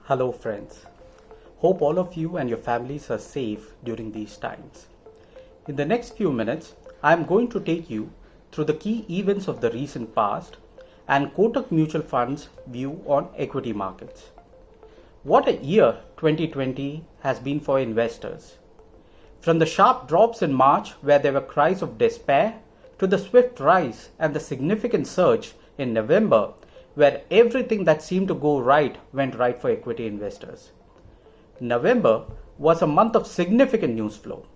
Hello friends. Hope all of you and your families are safe during these times. In the next few minutes, I am going to take you through the key events of the recent past and Kotak Mutual Fund's view on equity markets. What a year 2020 has been for investors. From the sharp drops in March where there were cries of despair to the swift rise and the significant surge in November where everything that seemed to go right went right for equity investors. November was a month of significant news flow.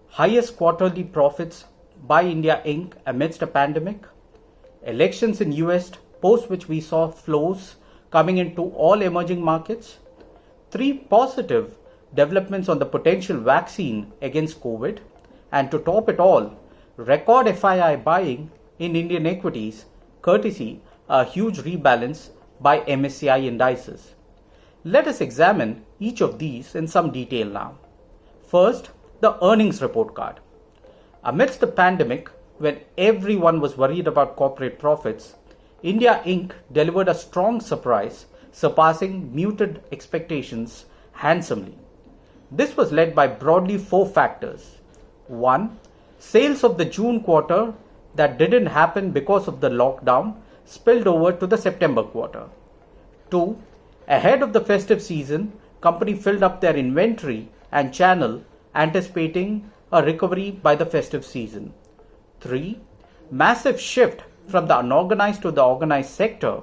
Highest quarterly profits by India Inc. amidst a pandemic, elections in US post which we saw flows coming into all emerging markets, 3 positive developments on the potential vaccine against COVID, and to top it all, record FII buying in Indian equities courtesy a huge rebalance by MSCI indices. Let us examine each of these in some detail now. First, the earnings report card. Amidst the pandemic, when everyone was worried about corporate profits, India Inc. delivered a strong surprise, surpassing muted expectations handsomely. This was led by broadly 4 factors. 1. Sales of the June quarter that didn't happen because of the lockdown spilled over to the September quarter. 2. Ahead of the festive season, company filled up their inventory and channel anticipating a recovery by the festive season. 3. Massive shift from the unorganized to the organized sector.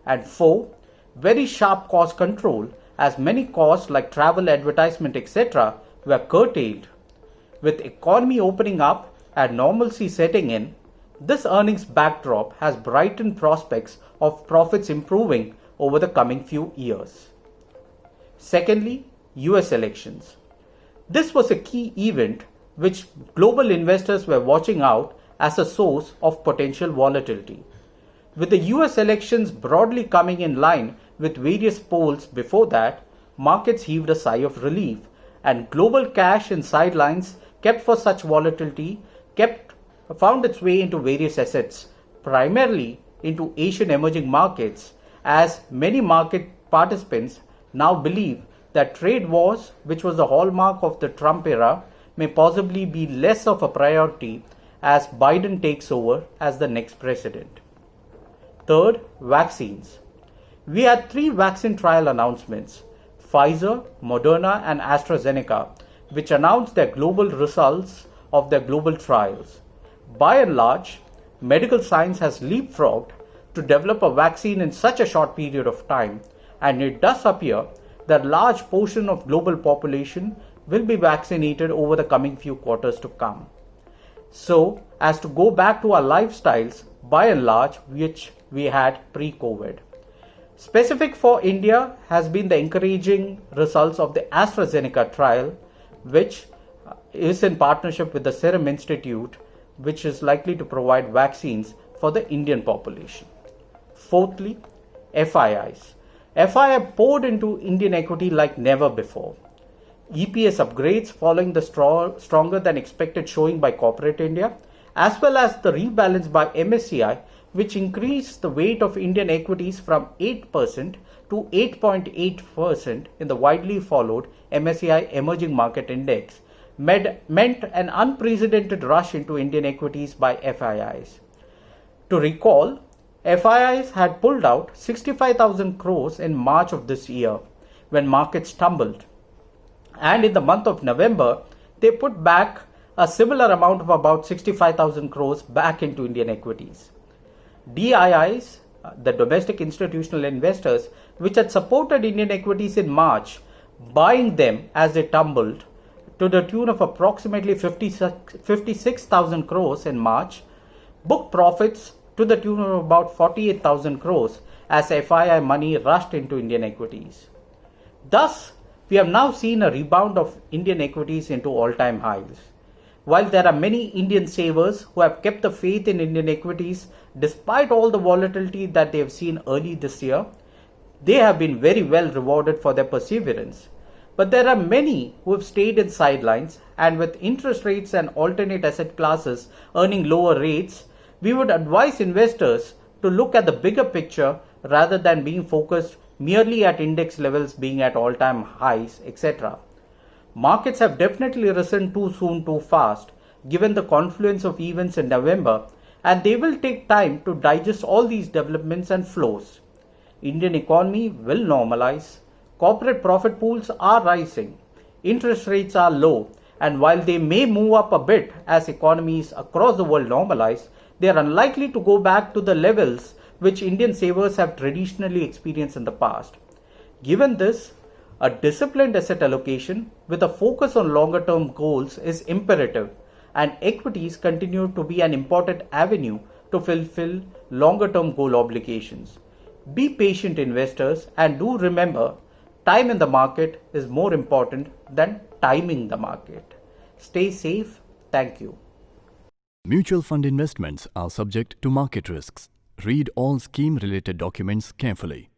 And 4. Very sharp cost control as many costs like travel, advertisement, etc. were curtailed. With economy opening up and normalcy setting in, this earnings backdrop has brightened prospects of profits improving over the coming few years. Secondly, US elections. This was a key event which global investors were watching out as a source of potential volatility. With the US elections broadly coming in line with various polls before that, markets heaved a sigh of relief, and global cash in sidelines kept for such volatility found its way into various assets, primarily into Asian emerging markets, as many market participants now believe that trade wars, which was the hallmark of the Trump era, may possibly be less of a priority as Biden takes over as the next president. Third, vaccines. We had 3 vaccine trial announcements, Pfizer, Moderna and AstraZeneca, which announced their global results of their global trials. By and large, medical science has leapfrogged to develop a vaccine in such a short period of time, and it does appear that a large portion of global population will be vaccinated over the coming few quarters to come. So, as to go back to our lifestyles, by and large, which we had pre-COVID. Specific for India has been the encouraging results of the AstraZeneca trial, which is in partnership with the Serum Institute, which is likely to provide vaccines for the Indian population. Fourthly, FIIs. FII poured into Indian equity like never before. EPS upgrades following the stronger than expected showing by corporate India, as well as the rebalance by MSCI, which increased the weight of Indian equities from 8% to 8.8% in the widely followed MSCI Emerging Market Index, meant an unprecedented rush into Indian equities by FIIs. To recall, FIIs had pulled out 65,000 crores in March of this year when markets tumbled. And in the month of November, they put back a similar amount of about 65,000 crores back into Indian equities. DIIs, the domestic institutional investors, which had supported Indian equities in March, buying them as they tumbled, to the tune of approximately 56,000 crores in March, booked profits to the tune of about 48,000 crores as FII money rushed into Indian equities. Thus, we have now seen a rebound of Indian equities into all-time highs. While there are many Indian savers who have kept the faith in Indian equities despite all the volatility that they have seen early this year, they have been very well rewarded for their perseverance. But there are many who have stayed in sidelines, and with interest rates and alternate asset classes earning lower rates, we would advise investors to look at the bigger picture rather than being focused merely at index levels being at all-time highs, etc. Markets have definitely risen too soon, too fast, given the confluence of events in November, and they will take time to digest all these developments and flows. Indian economy will normalize, corporate profit pools are rising, interest rates are low, and while they may move up a bit as economies across the world normalize, they are unlikely to go back to the levels which Indian savers have traditionally experienced in the past. Given this, a disciplined asset allocation with a focus on longer term goals is imperative, and equities continue to be an important avenue to fulfill longer term goal obligations. Be patient investors and do remember, time in the market is more important than timing the market. Stay safe. Thank you. Mutual fund investments are subject to market risks. Read all scheme-related documents carefully.